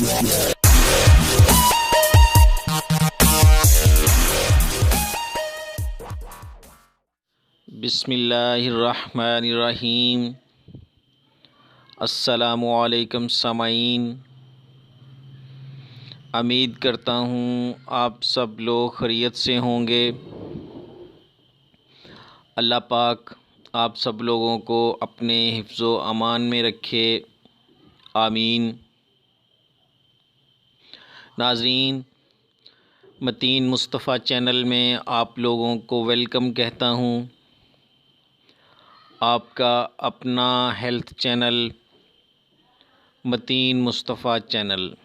बिस्मिल्लाहिर्रहमानिर्रहीम। अस्सलामुअलैकुम सामाईन। उम्मीद करता हूँ आप सब लोग खैरियत से होंगे। अल्लाह पाक आप सब लोगों को अपने हिफ्ज़ो अमान में रखे, आमीन। नाज़रीन, मतीन मुस्तफ़ा चैनल में आप लोगों को वेलकम कहता हूँ। आपका अपना health channel Mateen Mustafa channel.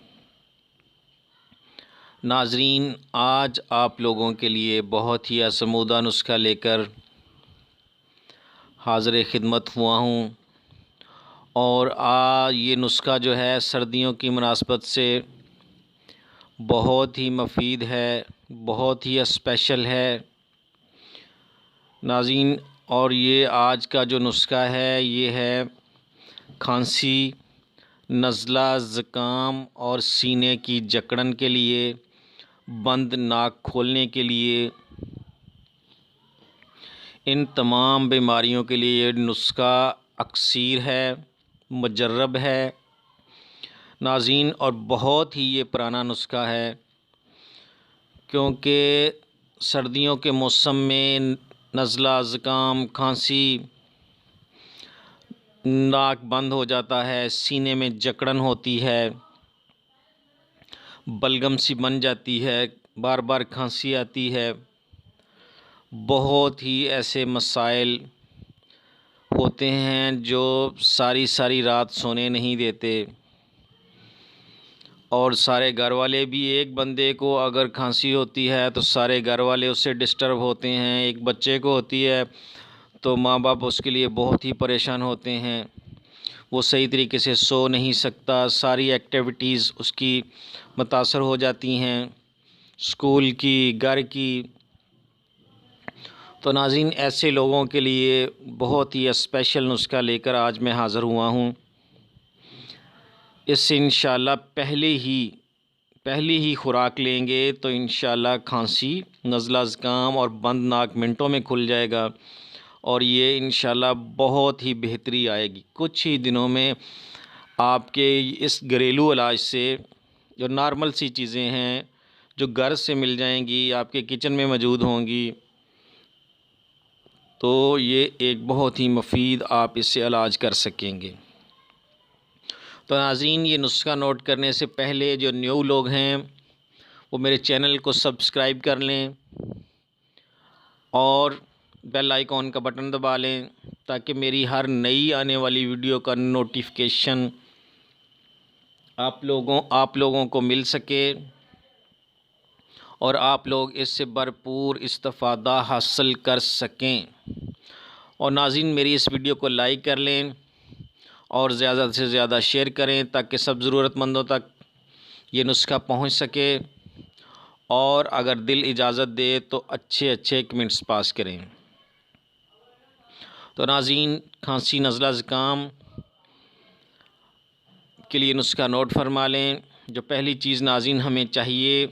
नाज़रीन, आज आप लोगों के लिए बहुत ही आज़मूदा नुस्खा लेकर हाज़िर खिदमत हुआ हूँ। और ये नुस्खा जो है सर्दियों की मुनासबत से बहुत ही मुफीद है, बहुत ही स्पेशल है नाज़रीन। और ये आज का जो नुस्खा है ये है खांसी, नज़ला, ज़ुकाम और सीने की जकड़न के लिए, बंद नाक खोलने के लिए, इन तमाम बीमारियों के लिए ये नुस्खा अक्सीर है, मुजर्रब है नाज़रीन। और बहुत ही ये पुराना नुस्खा है, क्योंकि सर्दियों के मौसम में नज़ला, ज़ुकाम, खांसी, नाक बंद हो जाता है, सीने में जकड़न होती है, बलगम सी बन जाती है, बार बार खांसी आती है। बहुत ही ऐसे मसाइल होते हैं जो सारी सारी रात सोने नहीं देते। और सारे घर वाले भी, एक बंदे को अगर खांसी होती है तो सारे घर वाले उससे डिस्टर्ब होते हैं। एक बच्चे को होती है तो माँ बाप उसके लिए बहुत ही परेशान होते हैं। वो सही तरीके से सो नहीं सकता, सारी एक्टिविटीज़ उसकी मुतासर हो जाती हैं, स्कूल की, घर की। तो नाज़रीन, ऐसे लोगों के लिए बहुत ही स्पेशल नुस्खा लेकर आज मैं हाज़िर हुआ हूँ। इससे इंशाअल्लाह पहली ही खुराक लेंगे तो इंशाअल्लाह खांसी, नज़ला, ज़ुकाम और बंद नाक मिनटों में खुल जाएगा। और ये इंशाअल्लाह बहुत ही बेहतरी आएगी। कुछ ही दिनों में आपके इस घरेलू इलाज से, जो नॉर्मल सी चीज़ें हैं जो घर से मिल जाएंगी, आपके किचन में मौजूद होंगी, तो ये एक बहुत ही मुफीद आप इससे इलाज कर सकेंगे। तो नाज़रीन, ये नुस्खा नोट करने से पहले जो न्यू लोग हैं वो मेरे चैनल को सब्सक्राइब कर लें और बेल आइकॉन का बटन दबा लें, ताकि मेरी हर नई आने वाली वीडियो का नोटिफिकेशन आप लोगों को मिल सके और आप लोग इससे भरपूर इस्तिफ़ादा हासिल कर सकें। और नाज़रीन, मेरी इस वीडियो को लाइक कर लें और ज़्यादा से ज़्यादा शेयर करें, ताकि सब ज़रूरतमंदों तक ये नुस्खा पहुंच सके। और अगर दिल इजाज़त दे तो अच्छे अच्छे कमेंट्स पास करें। तो नाज़रीन, खांसी, नज़ला, ज़ुकाम के लिए नुस्खा नोट फरमा लें। जो पहली चीज़ नाज़रीन हमें चाहिए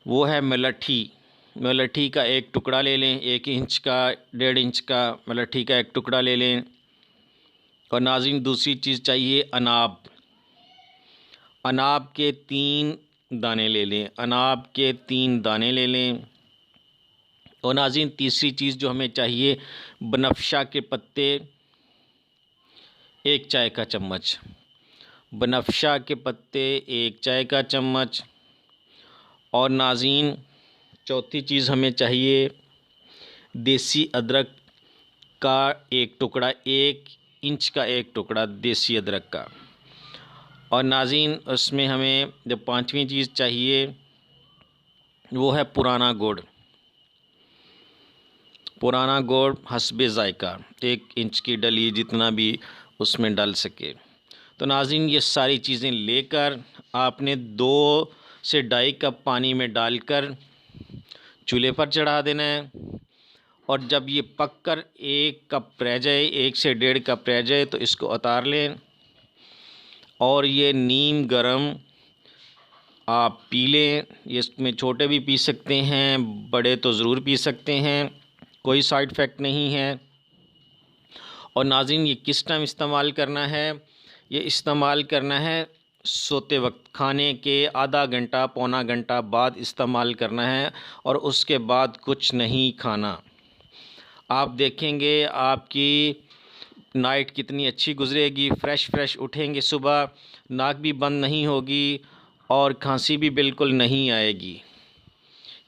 वो है मलट्ठी। मलट्ठी का एक टुकड़ा ले लें, 1 इंच का, 1.5 इंच का मलट्ठी का एक टुकड़ा ले लें। और नाज़रीन, दूसरी चीज़ चाहिए अनाब। अनाब के 3 दाने ले लें, अनाब के 3 दाने ले लें। और नाज़रीन, तीसरी चीज़ जो हमें चाहिए, बनफ़शा के पत्ते 1 चाय का चम्मच, बनफ़शा के पत्ते 1 चाय का चम्मच। और नाज़रीन, चौथी चीज़ हमें चाहिए देसी अदरक का एक टुकड़ा, 1 इंच का एक टुकड़ा देसी अदरक का। और नाज़रीन, उसमें हमें जो पांचवी चीज़ चाहिए वो है पुराना गुड़। पुराना गुड़ हस्बे ज़ायका, 1 इंच की डली, जितना भी उसमें डल सके। तो नाज़रीन, ये सारी चीज़ें लेकर आपने 2 से 2.5 कप पानी में डालकर चूल्हे पर चढ़ा देना है। और जब ये पककर 1 कप रह जाए, 1 से 1.5 कप रह जाए, तो इसको उतार लें। और ये नीम गरम आप पी लें। ये इसमें छोटे भी पी सकते हैं, बड़े तो ज़रूर पी सकते हैं, कोई साइड इफ़ेक्ट नहीं है। और नाज़रीन, ये किस टाइम इस्तेमाल करना है? ये इस्तेमाल करना है सोते वक्त, खाने के आधा घंटा पौना घंटा बाद इस्तेमाल करना है, और उसके बाद कुछ नहीं खाना। आप देखेंगे आपकी नाइट कितनी अच्छी गुजरेगी, फ़्रेश उठेंगे सुबह, नाक भी बंद नहीं होगी और खांसी भी बिल्कुल नहीं आएगी।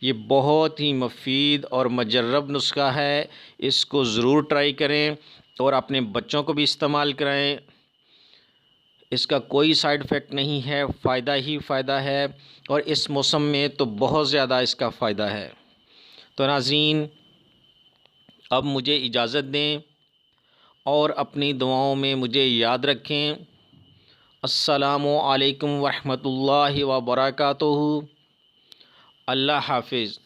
ये बहुत ही मुफीद और मुजर्रब नुस्खा है, इसको ज़रूर ट्राई करें और अपने बच्चों को भी इस्तेमाल कराएं। इसका कोई साइड इफ़ेक्ट नहीं है, फ़ायदा ही फ़ायदा है, और इस मौसम में तो बहुत ज़्यादा इसका फ़ायदा है। तो नाज़रीन, अब मुझे इजाज़त दें और अपनी दुआओं में मुझे याद रखें। अस्सलामु अलैकुम व रहमतुल्लाहि व बरकातुहू। अल्लाह हाफ़िज़।